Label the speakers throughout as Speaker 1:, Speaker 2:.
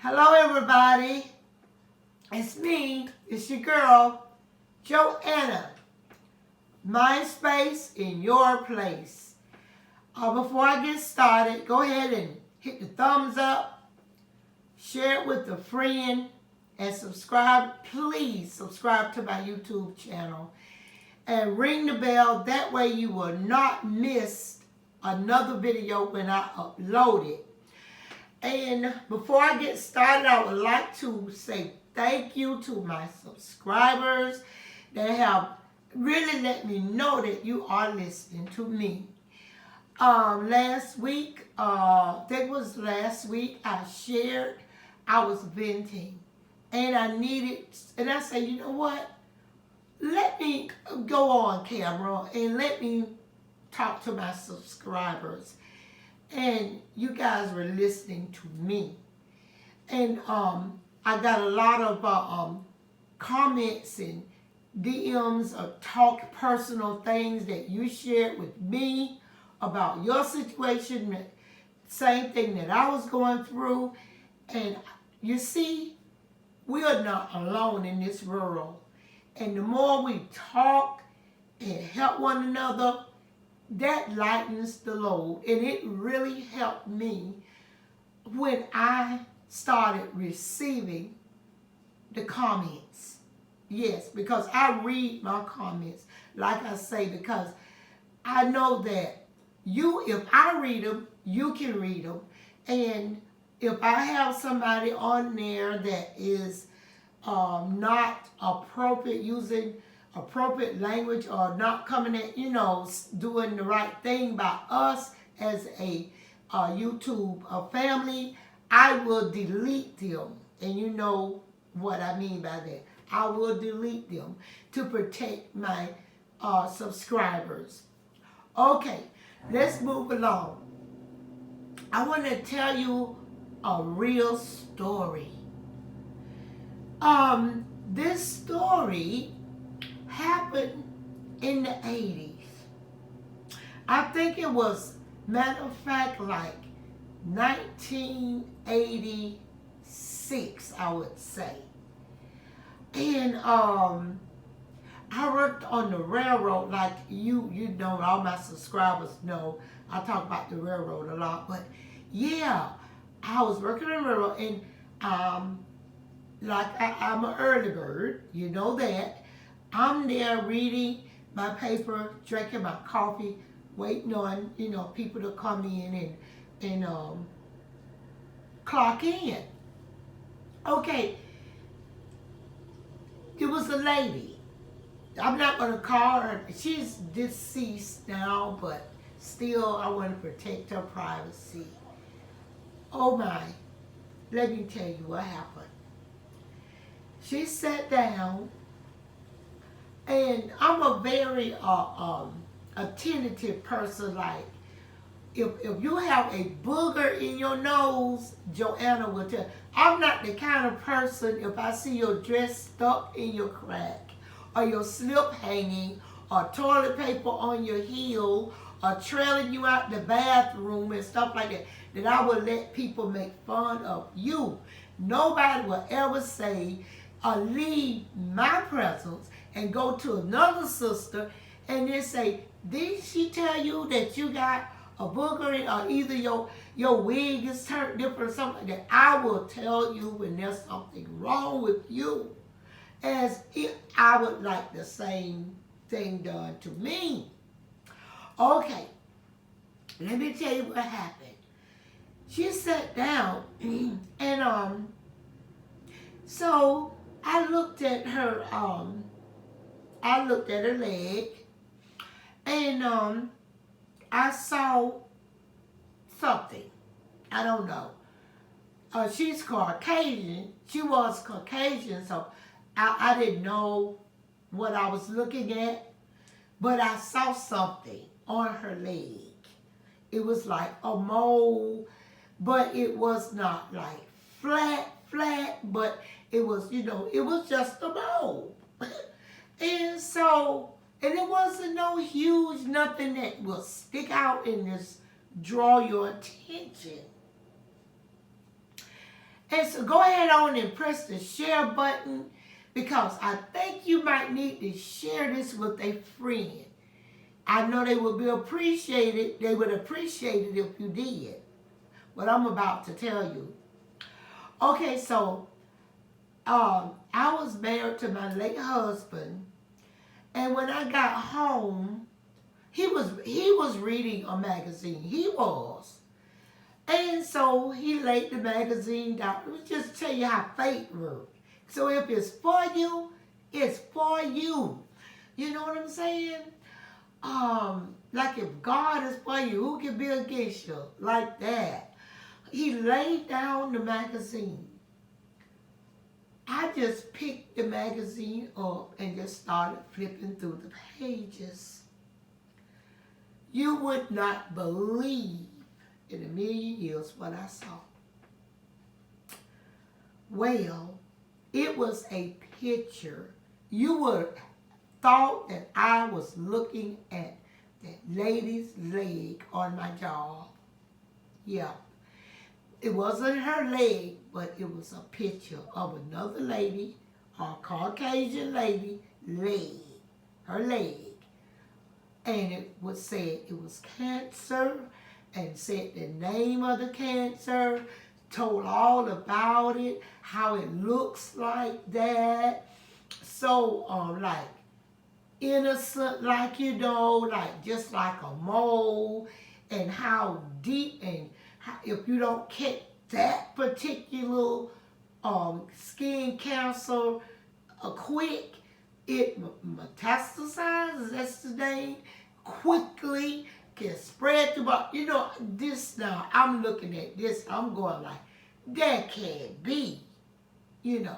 Speaker 1: Hello, everybody. It's me. It's your girl, Joanna. MySpace in your place. Before I get started, go ahead and hit the thumbs up, share it with a friend, and subscribe. Please subscribe to my YouTube channel and ring the bell. That way you will not miss another video when I upload it. And before I get started, I would like to say thank you to my subscribers that have really let me know that you are listening to me. Last week, I think it was last week, I shared I was venting. And I said, you know what? Let me go on camera and let me talk to my subscribers. And you guys were listening to me. And I got a lot of comments and DMs of talk personal things that you shared with me about your situation, same thing that I was going through. And you see, we are not alone in this world. And the more we talk and help one another, that lightens the load. And it really helped me when I started receiving the comments. Yes, because I read my comments, like I say, because I know that if I read them, you can read them. And if I have somebody on there that is not appropriate, using appropriate language or not coming at, doing the right thing by us as a YouTube family, I will delete them. And you know what I mean by that. I will delete them to protect my subscribers. Okay, let's move along. I want to tell you a real story. This story happened in the 80s. I think it was, matter of fact, like 1986, I would say. And I worked on the railroad, like you know, all my subscribers know, I talk about the railroad a lot. But yeah, I was working on the railroad, and like I'm an early bird, you know that. I'm there reading my paper, drinking my coffee, waiting on, people to come in and clock in. Okay, it was a lady. I'm not going to call her. She's deceased now, but still I want to protect her privacy. Oh my, let me tell you what happened. She sat down, and I'm a very attentive person. Like, if you have a booger in your nose, Joanna will tell. I'm not the kind of person, if I see your dress stuck in your crack, or your slip hanging, or toilet paper on your heel, or trailing you out the bathroom and stuff like that, that I will let people make fun of you. Nobody will ever say, or leave my presence and go to another sister and then say, did she tell you that you got a booger in, or either your wig is turned different or something like that? I will tell you when there's something wrong with you, as if I would like the same thing done to me. Okay, let me tell you what happened. She sat down and so I looked at her leg, and I saw something. I don't know. She's Caucasian. She was Caucasian, so I didn't know what I was looking at, but I saw something on her leg. It was like a mole, but it was not like flat, but it was, it was just a mole. And it wasn't no huge, nothing that will stick out and just draw your attention. And so go ahead on and press the share button, because I think you might need to share this with a friend. I know they would be appreciated. They would appreciate it if you did. What I'm about to tell you. Okay, so I was married to my late husband, and when I got home, he was reading a magazine. He was. And so he laid the magazine down. It was just to tell you how fate works. So if it's for you, it's for you. You know what I'm saying? Like if God is for you, who can be against you? Like that. He laid down the magazine. I just picked the magazine up and just started flipping through the pages. You would not believe in a million years what I saw. Well, it was a picture. You would thought that I was looking at that lady's leg on my jaw. Yeah. It wasn't her leg, but it was a picture of another lady, a Caucasian lady, leg, her leg. And it was said it was cancer, and said the name of the cancer, told all about it, how it looks like that. So, like, innocent, like, you know, like, just like a mole, and how deep, and how, if you don't catch that particular skin cancer quick, it metastasizes, that's the name, quickly, can spread through, you know, this now, I'm looking at this, I'm going like, that can't be, you know.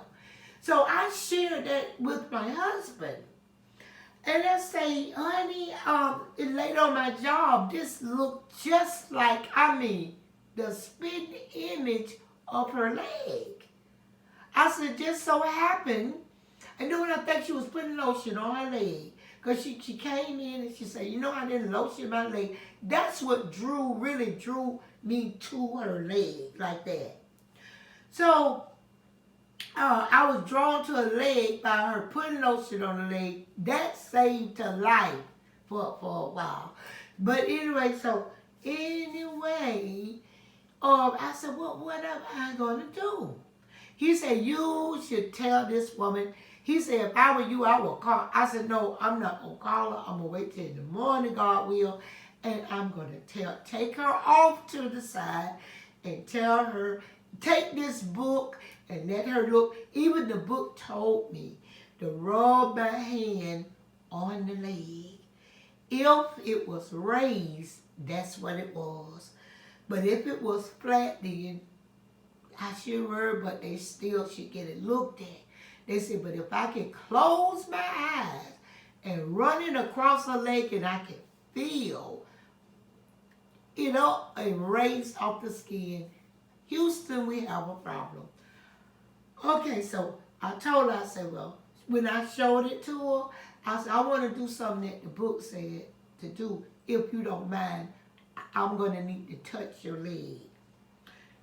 Speaker 1: So I shared that with my husband. And I say, honey, it laid on my jaw, this looked just like, the spitting image of her leg. I said, just so happened, and then when I think she was putting lotion on her leg, because she came in and she said, you know, I didn't lotion my leg. That's what really drew me to her leg like that. So I was drawn to her leg by her putting lotion on her leg. That saved her life for a while. But anyway, I said, what am I going to do? He said, you should tell this woman. He said, if I were you, I would call. I said, no, I'm not going to call her. I'm going to wait till in the morning, God will. And I'm going to take her off to the side and tell her, take this book and let her look. Even the book told me to rub my hand on the leg. If it was raised, that's what it was. But if it was flat, then I should worry, but they still should get it looked at. They said, but if I can close my eyes and run it across her leg and I can feel it up and raise off the skin, Houston, we have a problem. Okay, so I told her, I said, well, when I showed it to her, I said, I want to do something that the book said to do. If you don't mind, I'm going to need to touch your leg.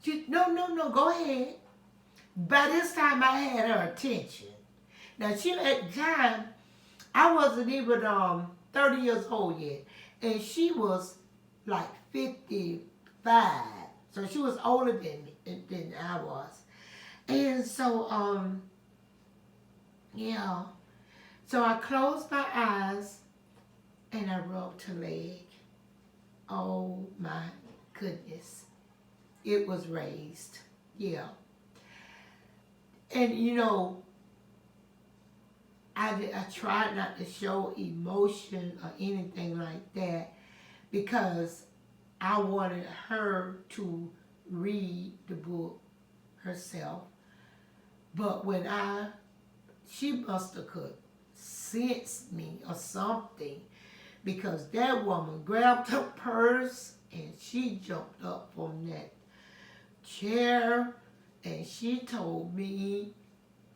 Speaker 1: She, no, go ahead. By this time, I had her attention. Now, she at the time, I wasn't even 30 years old yet. And she was like 55. So she was older than I was. And so, yeah. So I closed my eyes and I rubbed her leg. Oh my goodness. It was raised. Yeah. And you know, I tried not to show emotion or anything like that because I wanted her to read the book herself. But when she must have could sense me or something, because that woman grabbed her purse and she jumped up from that chair and she told me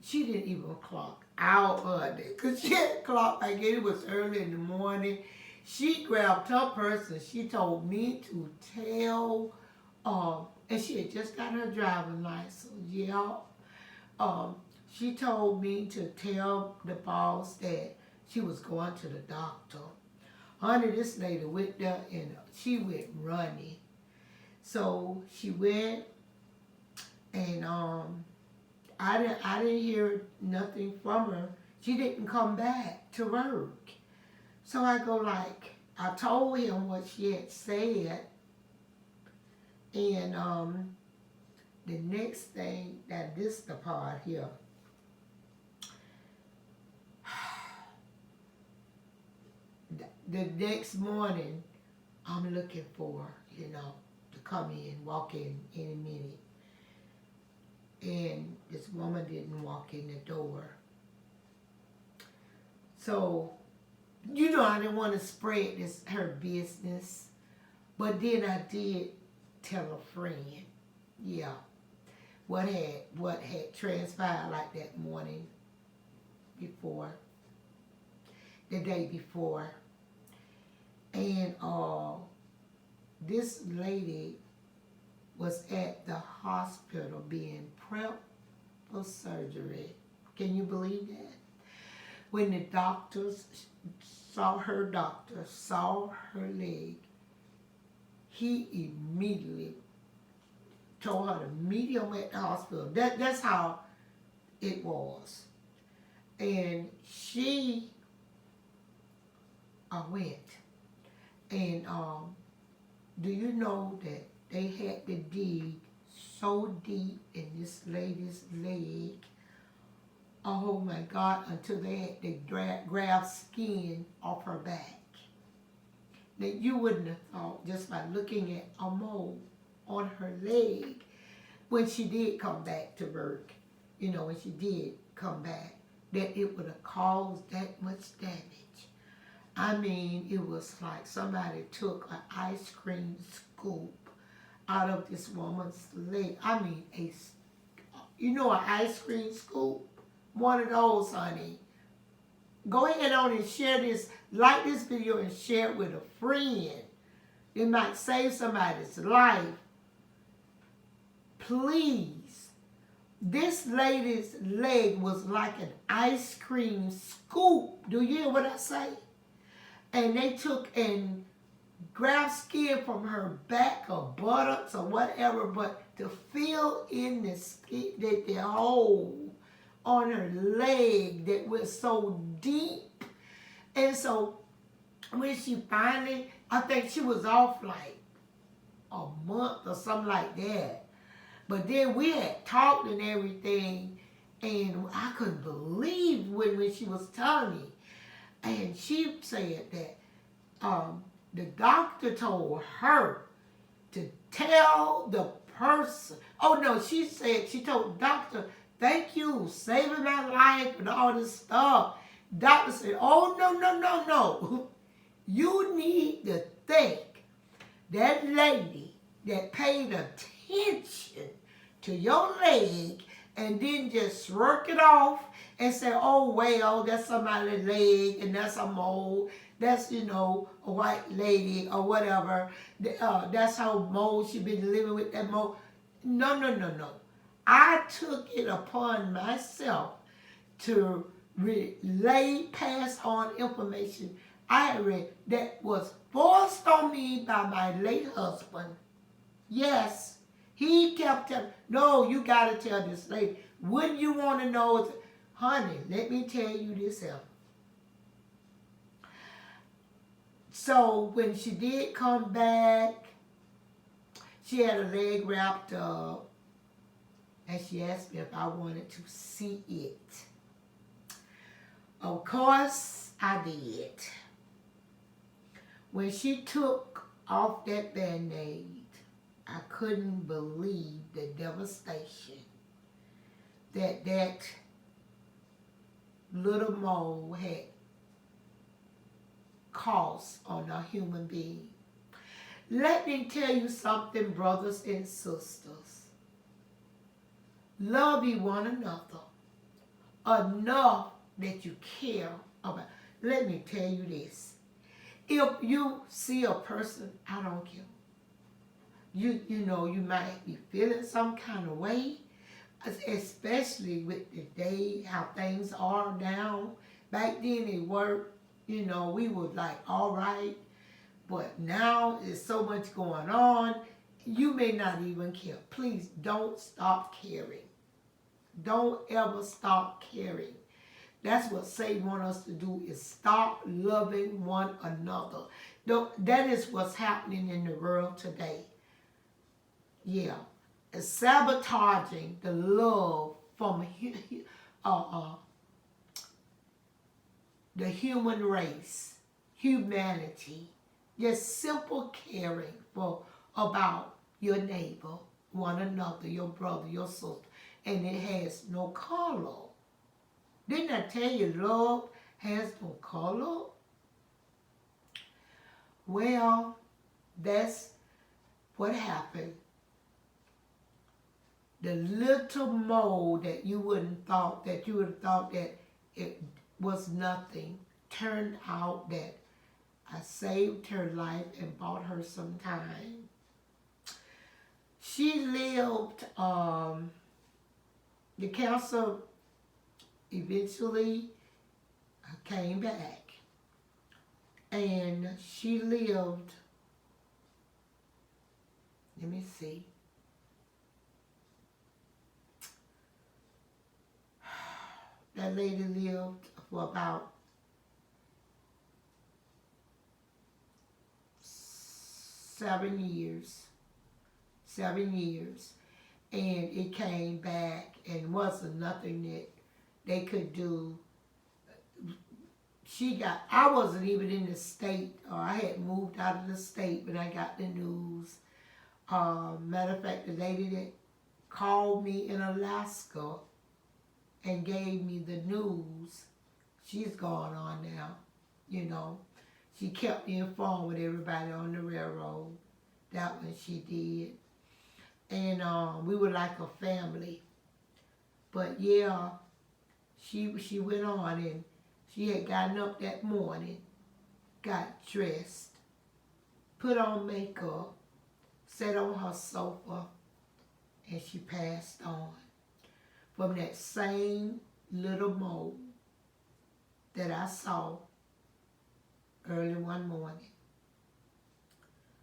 Speaker 1: she didn't even clock out of it because she had clocked like it was early in the morning. She grabbed her purse and she told me to tell And she had just got her driving license. Yeah. She told me to tell the boss that she was going to the doctor. Honey, this lady went there and she went running. So she went and I didn't hear nothing from her. She didn't come back to work. So I go like, I told him what she had said. And the next thing, that this the part here. The next morning, I'm looking for her, you know, to come in, walk in any minute. And this woman didn't walk in the door. So, you know, I didn't want to spread her business. But then I did tell a friend, yeah, what had transpired like that morning before, the day before. And this lady was at the hospital being prepped for surgery. Can you believe that? When the doctors saw her leg, he immediately told her to meet him at the hospital. That's how it was. And she went. And do you know that they had to dig so deep in this lady's leg, oh my God, until they had to grab skin off her back. Now you wouldn't have thought, just by looking at a mole on her leg, when she did come back to work, you know, when she did come back, that it would have caused that much damage. I mean, it was like somebody took an ice cream scoop out of this woman's leg. I mean, you know, an ice cream scoop? One of those, honey. Go ahead on and share this, like this video and share it with a friend. It might save somebody's life. Please. This lady's leg was like an ice cream scoop. Do you hear what I say? And they took and grabbed skin from her back or buttocks or whatever, but to fill in the skin, the hole on her leg that was so deep. And so when she finally, I think she was off like a month or something like that. But then we had talked and everything, and I couldn't believe when she was telling me. And she said that the doctor told her to tell the person. Oh no, she told the doctor, thank you, saving my life and all this stuff. Doctor said, oh no. You need to thank that lady that paid attention to your leg and didn't just work it off and say, oh, well, that's somebody's leg and that's a mole. That's, you know, a white lady or whatever. That's how mole she been living with that mole. No. I took it upon myself to pass on information I had read that was forced on me by my late husband. Yes, he kept telling, no, you got to tell this lady. Wouldn't you want to know? Honey, let me tell you this here. So when she did come back, she had her leg wrapped up, and she asked me if I wanted to see it. Of course, I did. When she took off that Band-Aid, I couldn't believe the devastation that little mole had caused on a human being. Let me tell you something, brothers and sisters. Love you one another enough that you care about. Let me tell you this. If you see a person, I don't care. you know, you might be feeling some kind of way, especially with the day, how things are now. Back then they were, you know, we were like, all right. But now there's so much going on. You may not even care. Please don't stop caring. Don't ever stop caring. That's what Satan wants us to do, is stop loving one another. That is what's happening in the world today. Yeah. It's sabotaging the love from the human race, humanity. Just simple caring about your neighbor, one another, your brother, your sister. And it has no color. Didn't I tell you love has no color? Well, that's what happened. The little mole that you would have thought that it was nothing, turned out that I saved her life and bought her some time. She lived, the cancer eventually came back, and she lived, let me see, that lady lived for about 7 years. 7 years. And it came back and wasn't nothing that they could do. I wasn't even in the state, or I had moved out of the state when I got the news. Matter of fact, the lady that called me in Alaska and gave me the news, she's gone on now, you know. She kept me informed with everybody on the railroad. That one she did. And we were like a family. But yeah, she went on, and she had gotten up that morning, got dressed, put on makeup, sat on her sofa, and she passed on from that same little mole that I saw early one morning.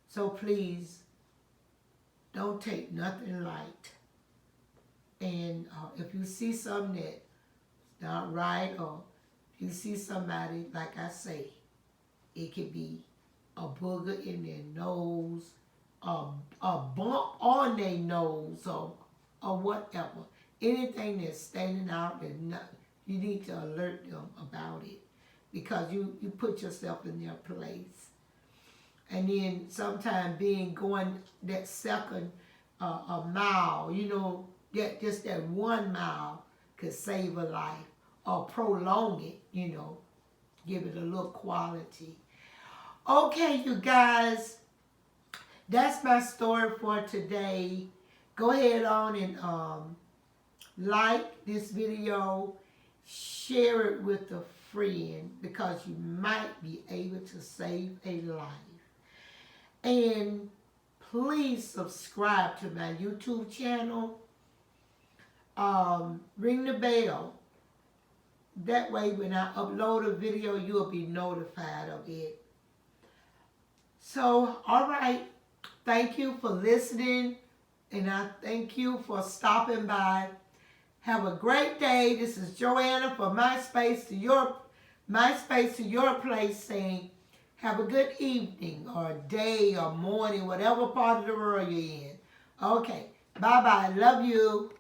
Speaker 1: So please, don't take nothing light. And if you see something that's not right, or if you see somebody, like I say, it could be a booger in their nose, a bump on their nose, or whatever. Anything that's standing out, you need to alert them about it, because you put yourself in their place. And then sometimes going that second a mile, you know, just that 1 mile could save a life, or prolong it, you know, give it a little quality. Okay, you guys, that's my story for today. Go ahead on and like this video, share it with a friend, because you might be able to save a life. And please subscribe to my YouTube channel. Ring the bell. That way when I upload a video, you'll be notified of it. So, all right. Thank you for listening. And I thank you for stopping by. Have a great day. This is Joanna from MySpace to your place, saying have a good evening or day or morning, whatever part of the world you're in. Okay. Bye-bye. Love you.